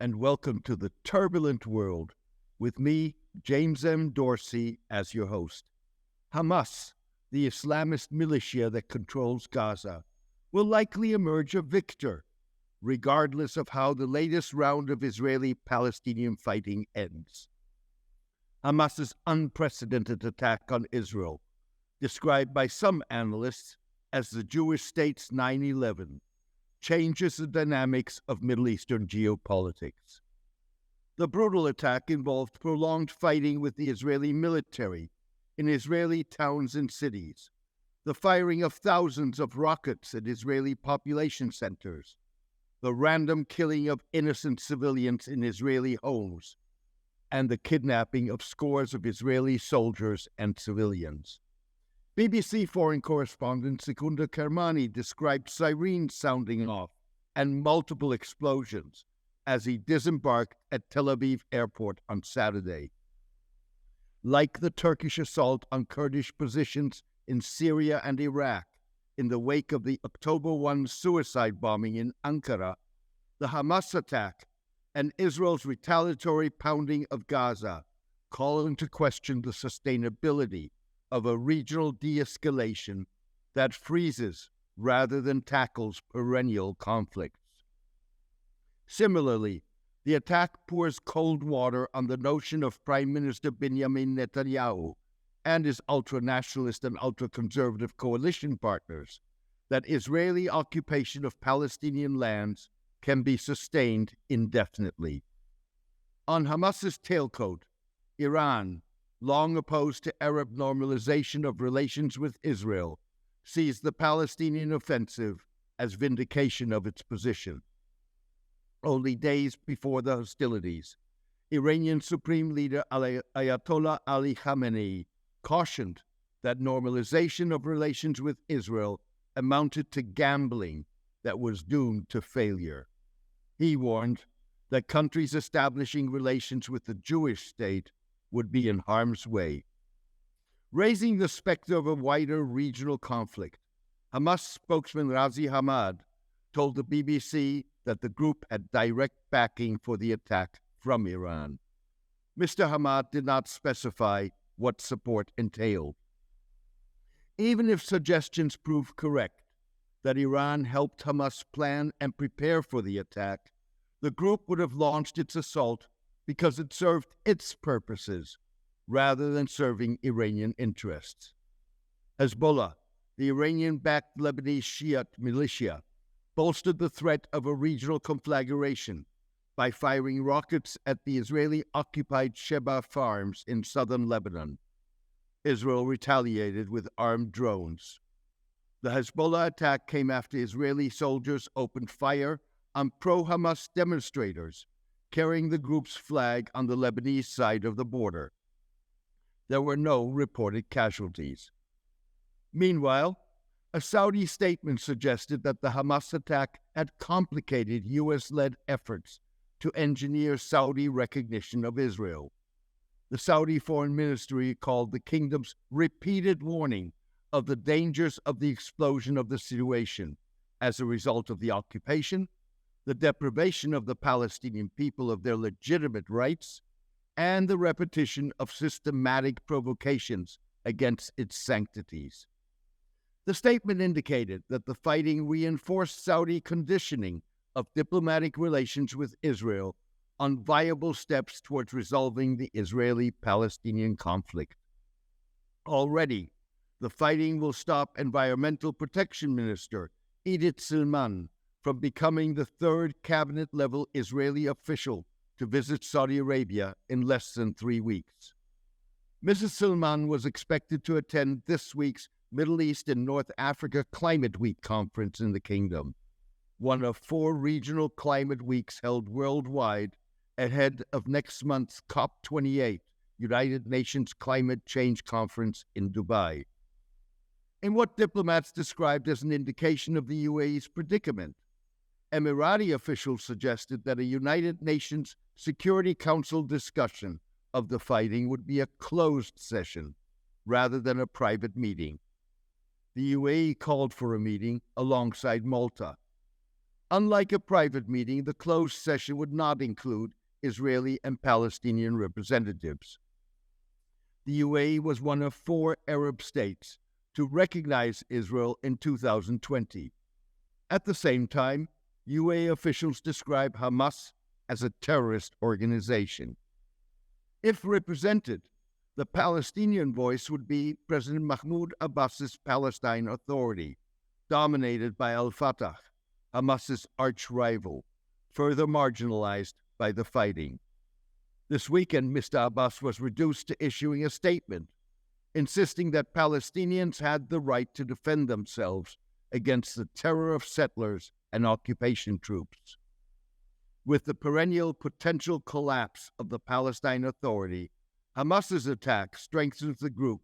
and welcome to the turbulent world with me, James M. Dorsey, as your host. Hamas, the Islamist militia that controls Gaza, will likely emerge a victor, regardless of how the latest round of Israeli-Palestinian fighting ends. Hamas's unprecedented attack on Israel, described by some analysts as the Jewish state's 9/11, changes the dynamics of Middle Eastern geopolitics. The brutal attack involved prolonged fighting with the Israeli military in Israeli towns and cities, the firing of thousands of rockets at Israeli population centers, the random killing of innocent civilians in Israeli homes, and the kidnapping of scores of Israeli soldiers and civilians. BBC foreign correspondent Secunda Kermani described sirens sounding off and multiple explosions as he disembarked at Tel Aviv airport on Saturday. Like the Turkish assault on Kurdish positions in Syria and Iraq in the wake of the October 1 suicide bombing in Ankara, the Hamas attack and Israel's retaliatory pounding of Gaza call into question the sustainability of a regional de-escalation that freezes rather than tackles perennial conflicts. Similarly, the attack pours cold water on the notion of Prime Minister Benjamin Netanyahu and his ultra-nationalist and ultra-conservative coalition partners that Israeli occupation of Palestinian lands can be sustained indefinitely. On Hamas's tailcoat, Iran, long opposed to Arab normalization of relations with Israel, sees the Palestinian offensive as vindication of its position. Only days before the hostilities, Iranian Supreme Leader Ayatollah Ali Khamenei cautioned that normalization of relations with Israel amounted to gambling that was doomed to failure. He warned that countries establishing relations with the Jewish state would be in harm's way. Raising the specter of a wider regional conflict, Hamas spokesman Ghazi Hamad told the BBC that the group had direct backing for the attack from Iran. Mr. Hamad did not specify what support entailed. Even if suggestions prove correct that Iran helped Hamas plan and prepare for the attack, the group would have launched its assault because it served its purposes rather than serving Iranian interests. Hezbollah, the Iranian-backed Lebanese Shiite militia, bolstered the threat of a regional conflagration by firing rockets at the Israeli-occupied Sheba farms in southern Lebanon. Israel retaliated with armed drones. The Hezbollah attack came after Israeli soldiers opened fire on pro-Hamas demonstrators carrying the group's flag on the Lebanese side of the border. There were no reported casualties. Meanwhile, a Saudi statement suggested that the Hamas attack had complicated U.S.-led efforts to engineer Saudi recognition of Israel. The Saudi Foreign Ministry called the kingdom's repeated warning of the dangers of the explosion of the situation as a result of the occupation, the deprivation of the Palestinian people of their legitimate rights, and the repetition of systematic provocations against its sanctities. The statement indicated that the fighting reinforced Saudi conditioning of diplomatic relations with Israel on viable steps towards resolving the Israeli-Palestinian conflict. Already, the fighting will stop Environmental Protection Minister Edith Silman from becoming the third cabinet-level Israeli official to visit Saudi Arabia in less than 3 weeks. Mrs. Silman was expected to attend this week's Middle East and North Africa Climate Week conference in the kingdom, one of 4 regional climate weeks held worldwide ahead of next month's COP28, United Nations Climate Change Conference in Dubai. In what diplomats described as an indication of the UAE's predicament, Emirati officials suggested that a United Nations Security Council discussion of the fighting would be a closed session rather than a private meeting. The UAE called for a meeting alongside Malta. Unlike a private meeting, the closed session would not include Israeli and Palestinian representatives. The UAE was one of 4 Arab states to recognize Israel in 2020. At the same time, UAE officials describe Hamas as a terrorist organization. If represented, the Palestinian voice would be President Mahmoud Abbas's Palestine Authority, dominated by al-Fatah, Hamas's arch-rival, further marginalized by the fighting. This weekend, Mr. Abbas was reduced to issuing a statement, insisting that Palestinians had the right to defend themselves against the terror of settlers and occupation troops. With the perennial potential collapse of the Palestine Authority, Hamas's attack strengthens the group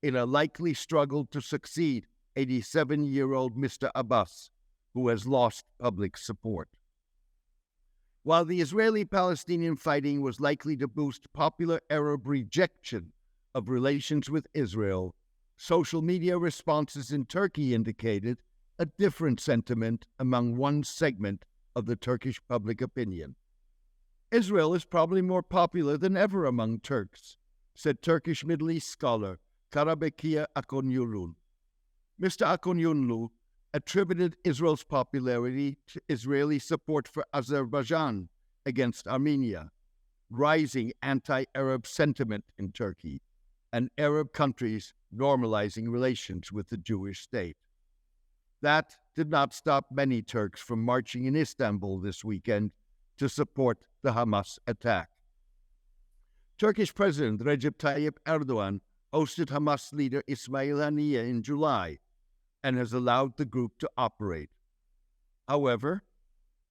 in a likely struggle to succeed 87-year-old Mr. Abbas, who has lost public support. While the Israeli-Palestinian fighting was likely to boost popular Arab rejection of relations with Israel, social media responses in Turkey indicated a different sentiment among one segment of the Turkish public opinion. Israel is probably more popular than ever among Turks, said Turkish Middle East scholar Karabekia Akonyulu. Mr. Akonyulu attributed Israel's popularity to Israeli support for Azerbaijan against Armenia, rising anti-Arab sentiment in Turkey, and Arab countries normalizing relations with the Jewish state. That did not stop many Turks from marching in Istanbul this weekend to support the Hamas attack. Turkish President Recep Tayyip Erdogan hosted Hamas leader Ismail Haniyeh in July and has allowed the group to operate. However,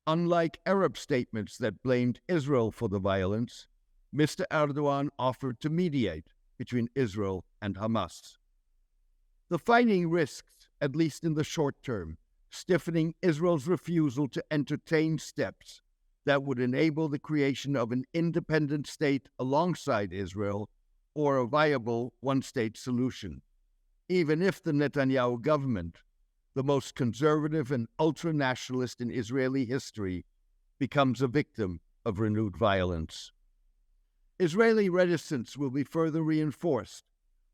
unlike Arab statements that blamed Israel for the violence, Mr. Erdogan offered to mediate between Israel and Hamas. The fighting risks, at least in the short term, stiffening Israel's refusal to entertain steps that would enable the creation of an independent state alongside Israel or a viable one-state solution, even if the Netanyahu government, the most conservative and ultra-nationalist in Israeli history, becomes a victim of renewed violence. Israeli reticence will be further reinforced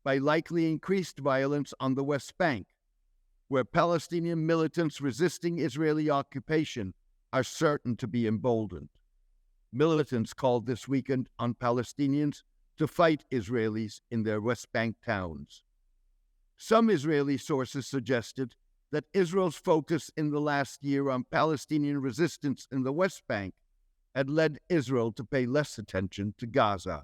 by likely increased violence on the West Bank, where Palestinian militants resisting Israeli occupation are certain to be emboldened. Militants called this weekend on Palestinians to fight Israelis in their West Bank towns. Some Israeli sources suggested that Israel's focus in the last year on Palestinian resistance in the West Bank had led Israel to pay less attention to Gaza.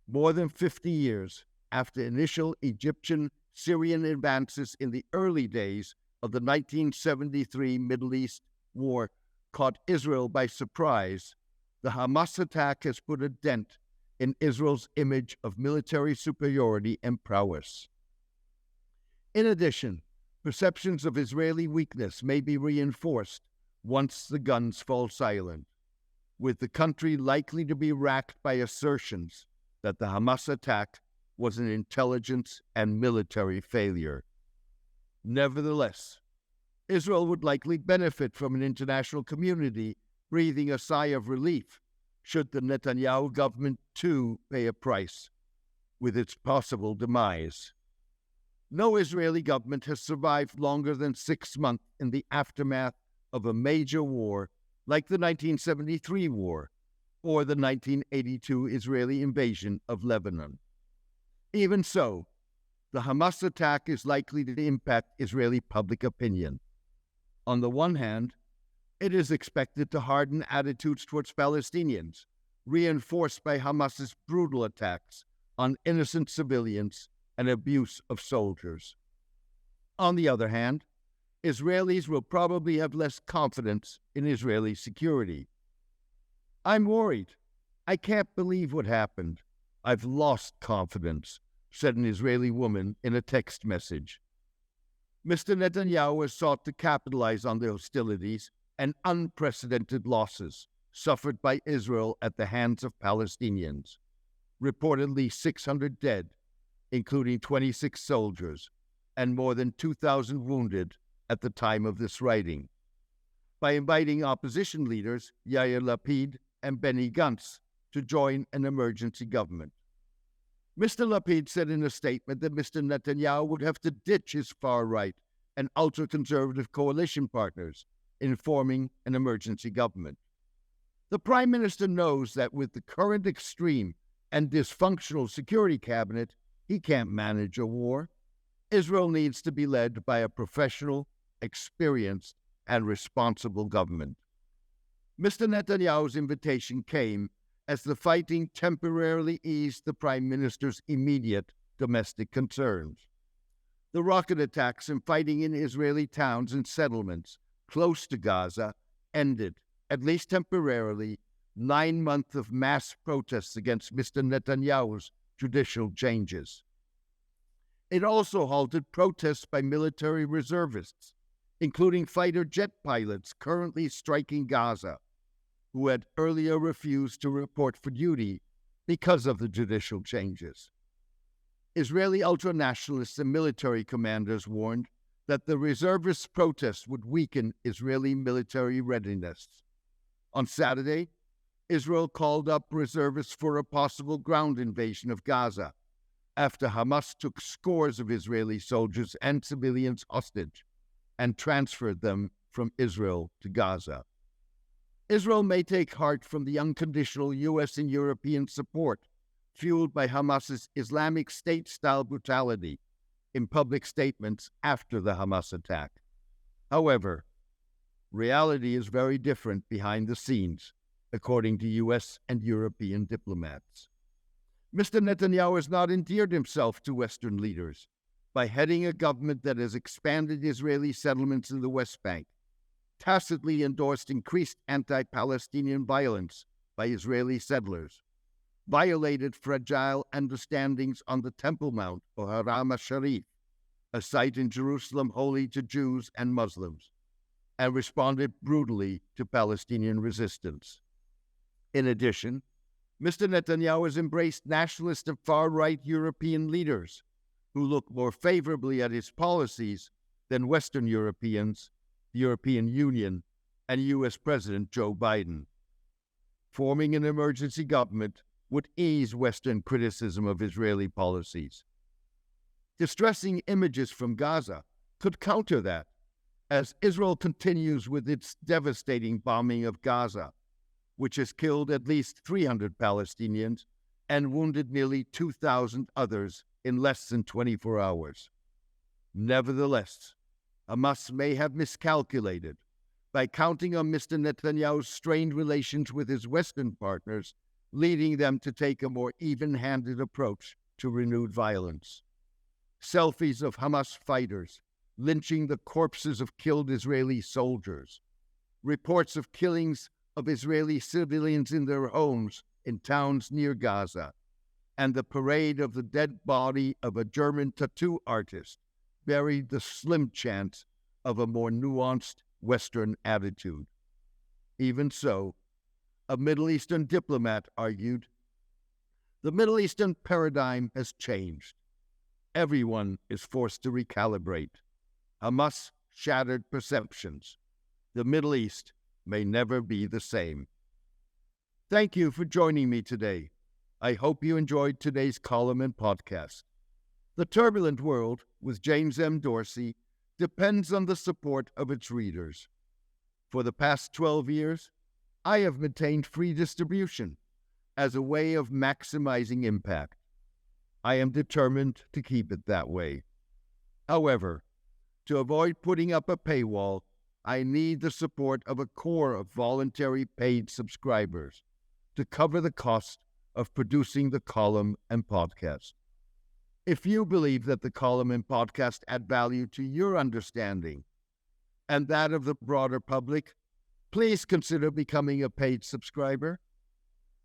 More than 50 years after initial Egyptian-Syrian advances in the early days of the 1973 Middle East War caught Israel by surprise, the Hamas attack has put a dent in Israel's image of military superiority and prowess. In addition, perceptions of Israeli weakness may be reinforced once the guns fall silent, with the country likely to be racked by assertions that the Hamas attack was an intelligence and military failure. Nevertheless, Israel would likely benefit from an international community breathing a sigh of relief should the Netanyahu government too pay a price with its possible demise. No Israeli government has survived longer than 6 months in the aftermath of a major war like the 1973 war or the 1982 Israeli invasion of Lebanon. Even so, the Hamas attack is likely to impact Israeli public opinion. On the one hand, it is expected to harden attitudes towards Palestinians, reinforced by Hamas's brutal attacks on innocent civilians and abuse of soldiers. On the other hand, Israelis will probably have less confidence in Israeli security. "I'm worried. I can't believe what happened. I've lost confidence," said an Israeli woman in a text message. Mr. Netanyahu has sought to capitalize on the hostilities and unprecedented losses suffered by Israel at the hands of Palestinians. Reportedly 600 dead, including 26 soldiers, and more than 2,000 wounded at the time of this writing. by inviting opposition leaders Yair Lapid and Benny Gantz to join an emergency government. Mr. Lapid said in a statement that Mr. Netanyahu would have to ditch his far-right and ultra-conservative coalition partners in forming an emergency government. The Prime Minister knows that with the current extreme and dysfunctional security cabinet, he can't manage a war. Israel needs to be led by a professional, experienced, and responsible government. Mr. Netanyahu's invitation came as the fighting temporarily eased the Prime Minister's immediate domestic concerns. The rocket attacks and fighting in Israeli towns and settlements close to Gaza ended, at least temporarily, 9 months of mass protests against Mr. Netanyahu's judicial changes. It also halted protests by military reservists, including fighter jet pilots currently striking Gaza, who had earlier refused to report for duty because of the judicial changes. Israeli ultranationalists and military commanders warned that the reservists' protests would weaken Israeli military readiness. On Saturday, Israel called up reservists for a possible ground invasion of Gaza after Hamas took scores of Israeli soldiers and civilians hostage and transferred them from Israel to Gaza. Israel may take heart from the unconditional U.S. and European support fueled by Hamas's Islamic State-style brutality in public statements after the Hamas attack. However, reality is very different behind the scenes, according to U.S. and European diplomats. Mr. Netanyahu has not endeared himself to Western leaders by heading a government that has expanded Israeli settlements in the West Bank, tacitly endorsed increased anti-Palestinian violence by Israeli settlers, violated fragile understandings on the Temple Mount or Haram-ash-Sharif, a site in Jerusalem holy to Jews and Muslims, and responded brutally to Palestinian resistance. In addition, Mr. Netanyahu has embraced nationalist and far-right European leaders who look more favorably at his policies than Western Europeans, the European Union, and U.S. President Joe Biden. Forming an emergency government would ease Western criticism of Israeli policies. Distressing images from Gaza could counter that, as Israel continues with its devastating bombing of Gaza, which has killed at least 300 Palestinians and wounded nearly 2,000 others in less than 24 hours. Nevertheless, Hamas may have miscalculated by counting on Mr. Netanyahu's strained relations with his Western partners, leading them to take a more even-handed approach to renewed violence. Selfies of Hamas fighters lynching the corpses of killed Israeli soldiers, reports of killings of Israeli civilians in their homes in towns near Gaza, and the parade of the dead body of a German tattoo artist buried the slim chance of a more nuanced Western attitude. Even so, a Middle Eastern diplomat argued, the Middle Eastern paradigm has changed. Everyone is forced to recalibrate. Hamas shattered perceptions. The Middle East may never be the same. Thank you for joining me today. I hope you enjoyed today's column and podcast. The Turbulent World with James M. Dorsey depends on the support of its readers. For the past 12 years, I have maintained free distribution as a way of maximizing impact. I am determined to keep it that way. However, to avoid putting up a paywall, I need the support of a core of voluntary paid subscribers to cover the cost of producing the column and podcast. If you believe that the column and podcast add value to your understanding and that of the broader public, please consider becoming a paid subscriber.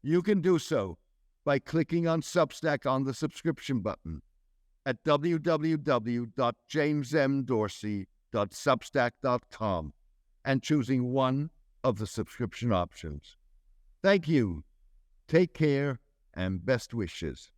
You can do so by clicking on Substack on the subscription button at www.jamesmdorsey.substack.com and choosing one of the subscription options. Thank you. Take care and best wishes.